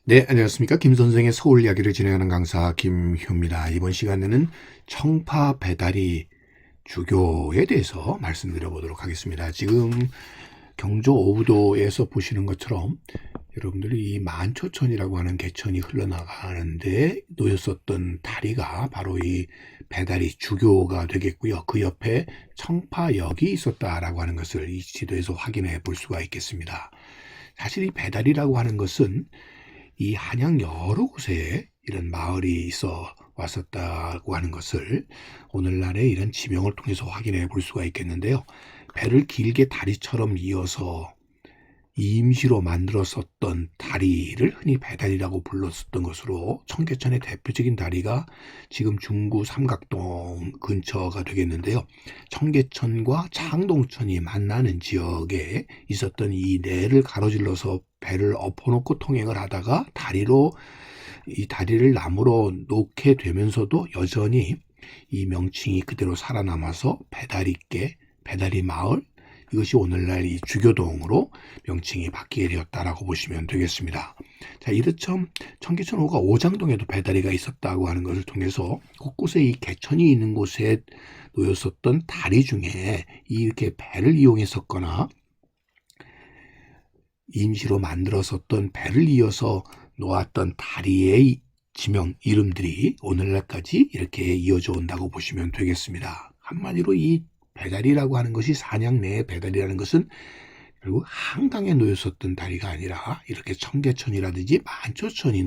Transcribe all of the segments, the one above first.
네, 안녕하십니까. 김 선생의 서울 이야기를 진행하는 강사 김효입니다. 이번 시간에는 청파 배달이 주교에 대해서 말씀드려 보도록 하겠습니다. 지금 경조 오부도에서 보시는 것처럼 여러분들이 이 만초천이라고 하는 개천이 흘러나가는데 놓였었던 다리가 바로 이 배달이 주교가 되겠고요. 그 옆에 청파역이 있었다라고 하는 것을 이 지도에서 확인해 볼 수가 있겠습니다. 사실 이 배달이라고 하는 것은 이 한양 여러 곳에 이런 마을이 있어 왔었다고 하는 것을 오늘날의 이런 지명을 통해서 확인해 볼 수가 있겠는데요. 배를 길게 다리처럼 이어서 임시로 만들었었던 다리를 흔히 배다리라고 불렀었던 것으로 청계천의 대표적인 다리가 지금 중구 삼각동 근처가 되겠는데요. 청계천과 창동천이 만나는 지역에 있었던 이 내를 가로질러서 배를 엎어놓고 통행을 하다가 이 다리를 나무로 놓게 되면서도 여전히 이 명칭이 그대로 살아남아서 배다리께, 배다리 마을, 이것이 오늘날 이 주교동으로 명칭이 바뀌게 되었다라고 보시면 되겠습니다. 자, 이렇처럼 청계천호가 오장동에도 배다리가 있었다고 하는 것을 통해서 곳곳에 이 개천이 있는 곳에 놓였었던 다리 중에 이렇게 배를 이용했었거나 임시로 만들었었던 배를 이어서 놓았던 다리의 지명, 이름들이 오늘날까지 이렇게 이어져 온다고 보시면 되겠습니다. 한마디로 이 배다리라고 하는 것이 산양 내의 배다리라는 것은 결국 한강에 놓였었던 다리가 아니라 이렇게 청계천이라든지 만초천이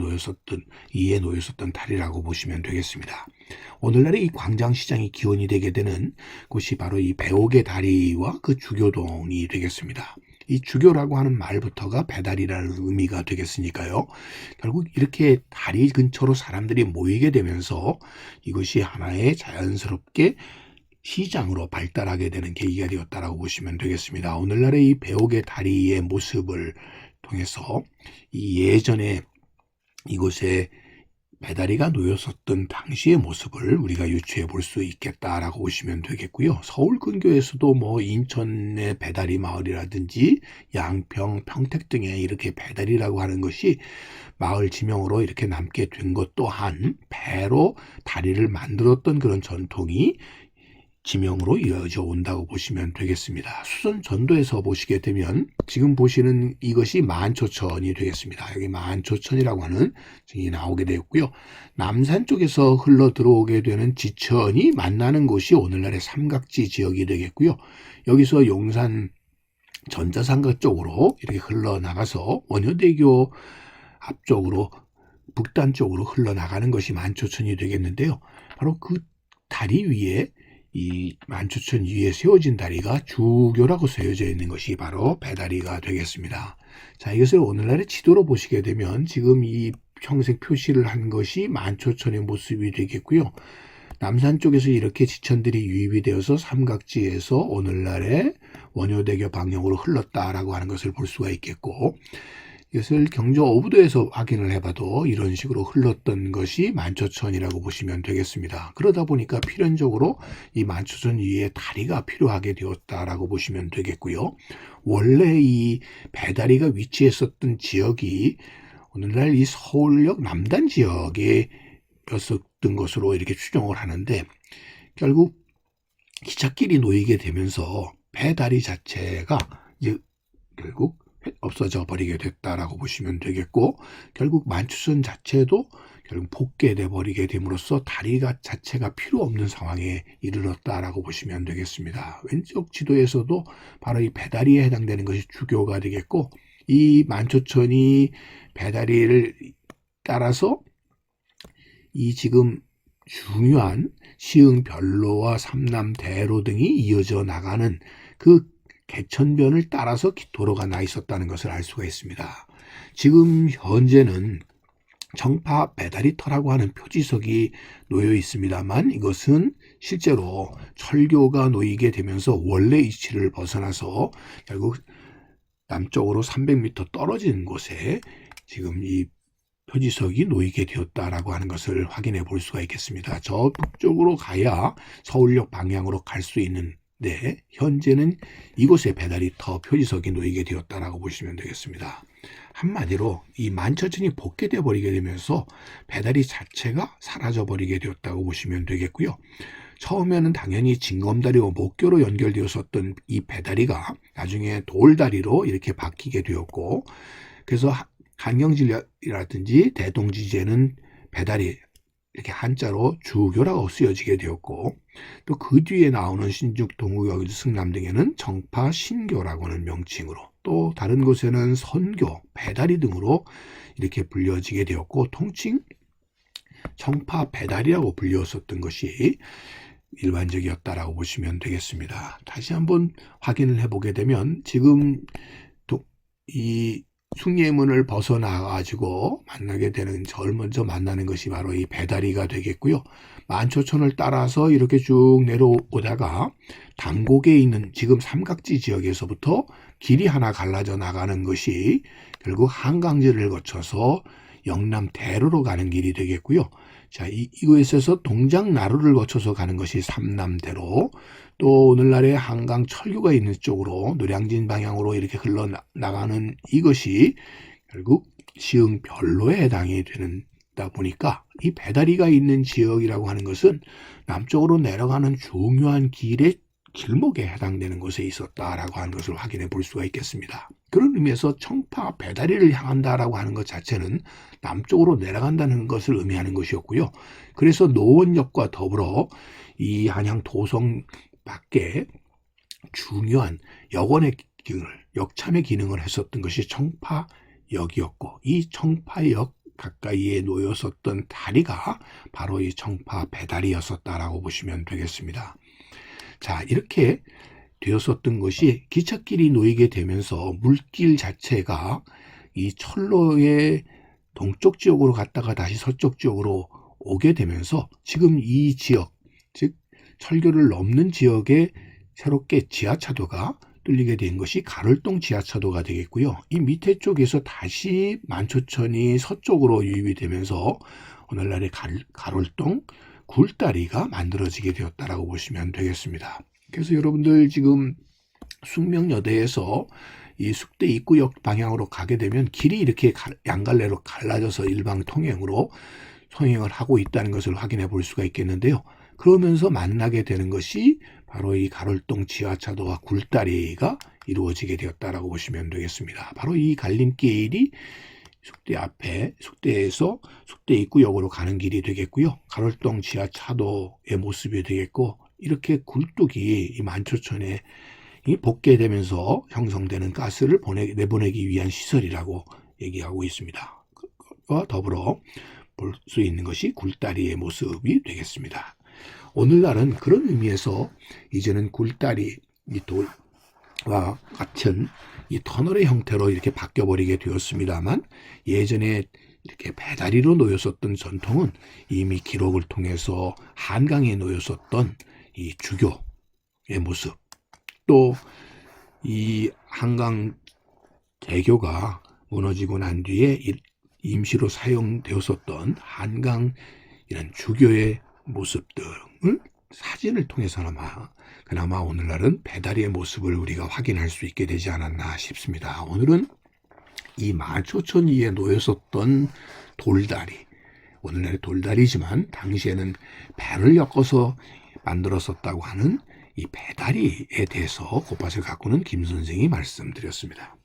이에 놓였었던 다리라고 보시면 되겠습니다. 오늘날의 이 광장시장이 기원이 되게 되는 곳이 바로 이 배옥의 다리와 그 주교동이 되겠습니다. 이 주교라고 하는 말부터가 배다리라는 의미가 되겠으니까요. 결국 이렇게 다리 근처로 사람들이 모이게 되면서 이것이 하나의 자연스럽게 시장으로 발달하게 되는 계기가 되었다라고 보시면 되겠습니다. 오늘날의 이 배옥의 다리의 모습을 통해서 이 예전에 이곳에 배다리가 놓였었던 당시의 모습을 우리가 유추해 볼 수 있겠다라고 보시면 되겠고요. 서울 근교에서도 뭐 인천의 배다리 마을이라든지 양평, 평택 등에 이렇게 배다리라고 하는 것이 마을 지명으로 이렇게 남게 된 것 또한 배로 다리를 만들었던 그런 전통이 지명으로 이어져 온다고 보시면 되겠습니다. 수선 전도에서 보시게 되면 지금 보시는 이것이 만초천이 되겠습니다. 여기 만초천이라고 하는 증이 나오게 되었고요. 남산 쪽에서 흘러 들어오게 되는 지천이 만나는 곳이 오늘날의 삼각지 지역이 되겠고요. 여기서 용산 전자상가 쪽으로 이렇게 흘러나가서 원효대교 앞쪽으로 북단 쪽으로 흘러나가는 것이 만초천이 되겠는데요. 바로 그 다리 위에 이 만초천 위에 세워진 다리가 주교라고 세워져 있는 것이 바로 배다리가 되겠습니다. 자, 이것을 오늘날의 지도로 보시게 되면 지금 이 형색 표시를 한 것이 만초천의 모습이 되겠고요. 남산 쪽에서 이렇게 지천들이 유입이 되어서 삼각지에서 오늘날의 원효대교 방향으로 흘렀다라고 하는 것을 볼 수가 있겠고, 이것을 경조 오부도에서 확인을 해봐도 이런 식으로 흘렀던 것이 만초천이라고 보시면 되겠습니다. 그러다 보니까 필연적으로 이 만초천 위에 다리가 필요하게 되었다라고 보시면 되겠고요. 원래 이 배다리가 위치했었던 지역이 오늘날 이 서울역 남단 지역에 였었던 것으로 이렇게 추정을 하는데, 결국 기찻길이 놓이게 되면서 배다리 자체가 이제 결국 없어져 버리게 됐다라고 보시면 되겠고, 결국 만초천 자체도 결국 복개돼 버리게 됨으로써 다리가 자체가 필요 없는 상황에 이르렀다라고 보시면 되겠습니다. 왼쪽 지도에서도 바로 이 배다리에 해당되는 것이 주교가 되겠고, 이 만초천이 배다리를 따라서 이 지금 중요한 시흥 별로와 삼남 대로 등이 이어져 나가는 그 개천변을 따라서 도로가 나 있었다는 것을 알 수가 있습니다. 지금 현재는 청파 배다리터라고 하는 표지석이 놓여 있습니다만, 이것은 실제로 철교가 놓이게 되면서 원래 위치를 벗어나서 결국 남쪽으로 300m 떨어진 곳에 지금 이 표지석이 놓이게 되었다라고 하는 것을 확인해 볼 수가 있겠습니다. 저 북쪽으로 가야 서울역 방향으로 갈 수 있는 현재는 이곳에 배다리터 표지석이 놓이게 되었다라고 보시면 되겠습니다. 한마디로 이 만천천이 복개돼 버리게 되면서 배다리 자체가 사라져 버리게 되었다고 보시면 되겠고요. 처음에는 당연히 징검다리와 목교로 연결되었었던 이 배다리가 나중에 돌다리로 이렇게 바뀌게 되었고, 그래서 한경질이라든지 대동지제는 배다리 이렇게 한자로 주교라고 쓰여지게 되었고, 또 그 뒤에 나오는 신죽, 동구교, 승남 등에는 정파, 신교라고 하는 명칭으로, 또 다른 곳에는 선교, 배다리 등으로 이렇게 불려지게 되었고, 통칭 정파 배다리라고 불렸었던 것이 일반적이었다라고 보시면 되겠습니다. 다시 한번 확인을 해보게 되면 지금 이 숭례문을 벗어나가지고 만나게 되는, 제일 먼저 만나는 것이 바로 이 배다리가 되겠고요. 만초천을 따라서 이렇게 쭉 내려오다가 담곡에 있는 지금 삼각지 지역에서부터 길이 하나 갈라져 나가는 것이 결국 한강제를 거쳐서 영남 대로로 가는 길이 되겠고요. 자, 이곳에서 동작나루를 거쳐서 가는 것이 삼남대로, 또 오늘날의 한강 철교가 있는 쪽으로 노량진 방향으로 이렇게 흘러나가는 이것이 결국 시흥별로에 해당이 되다 보니까 이 배다리가 있는 지역이라고 하는 것은 남쪽으로 내려가는 중요한 길의 길목에 해당되는 곳에 있었다라고 하는 것을 확인해 볼 수가 있겠습니다. 그런 의미에서 청파 배다리를 향한다라고 하는 것 자체는 남쪽으로 내려간다는 것을 의미하는 것이었고요. 그래서 노원역과 더불어 이 한양 도성 밖에 중요한 역원의 기능을, 역참의 기능을 했었던 것이 청파역이었고, 이 청파역 가까이에 놓였었던 다리가 바로 이 청파 배다리였었다라고 보시면 되겠습니다. 자, 이렇게 되었었던 것이 기찻길이 놓이게 되면서 물길 자체가 이 철로의 동쪽 지역으로 갔다가 다시 서쪽 지역으로 오게 되면서 지금 이 지역, 즉 철교를 넘는 지역에 새롭게 지하차도가 뚫리게 된 것이 가롤동 지하차도가 되겠고요. 이 밑에 쪽에서 다시 만초천이 서쪽으로 유입이 되면서 오늘날의 가롤동 굴다리가 만들어지게 되었다라고 보시면 되겠습니다. 그래서 여러분들 지금 숙명여대에서 이 숙대 입구역 방향으로 가게 되면 길이 이렇게 양갈래로 갈라져서 일방통행으로 통행을 하고 있다는 것을 확인해 볼 수가 있겠는데요. 그러면서 만나게 되는 것이 바로 이 가롤동 지하차도와 굴다리가 이루어지게 되었다라고 보시면 되겠습니다. 바로 이 갈림길이 숙대 앞에, 숙대에서 숙대 입구역으로 가는 길이 되겠고요. 가롤동 지하차도의 모습이 되겠고, 이렇게 굴뚝이 이 만초천에 복개되면서 형성되는 가스를 내보내기 위한 시설이라고 얘기하고 있습니다. 그와 더불어 볼 수 있는 것이 굴다리의 모습이 되겠습니다. 오늘날은 그런 의미에서 이제는 굴다리 이 돌과 같은 이 터널의 형태로 이렇게 바뀌어버리게 되었습니다만, 예전에 이렇게 배다리로 놓였었던 전통은 이미 기록을 통해서 한강에 놓였었던 이 주교의 모습, 또 이 한강 대교가 무너지고 난 뒤에 임시로 사용되었었던 한강 이런 주교의 모습 등을 사진을 통해서나마 그나마 오늘날은 배다리의 모습을 우리가 확인할 수 있게 되지 않았나 싶습니다. 오늘은 이 만초천 위에 놓였었던 돌다리, 오늘날의 돌다리지만 당시에는 배를 엮어서 만들었었다고 하는 이 배다리에 대해서 곧밭을 가꾸는 김 선생이 말씀드렸습니다.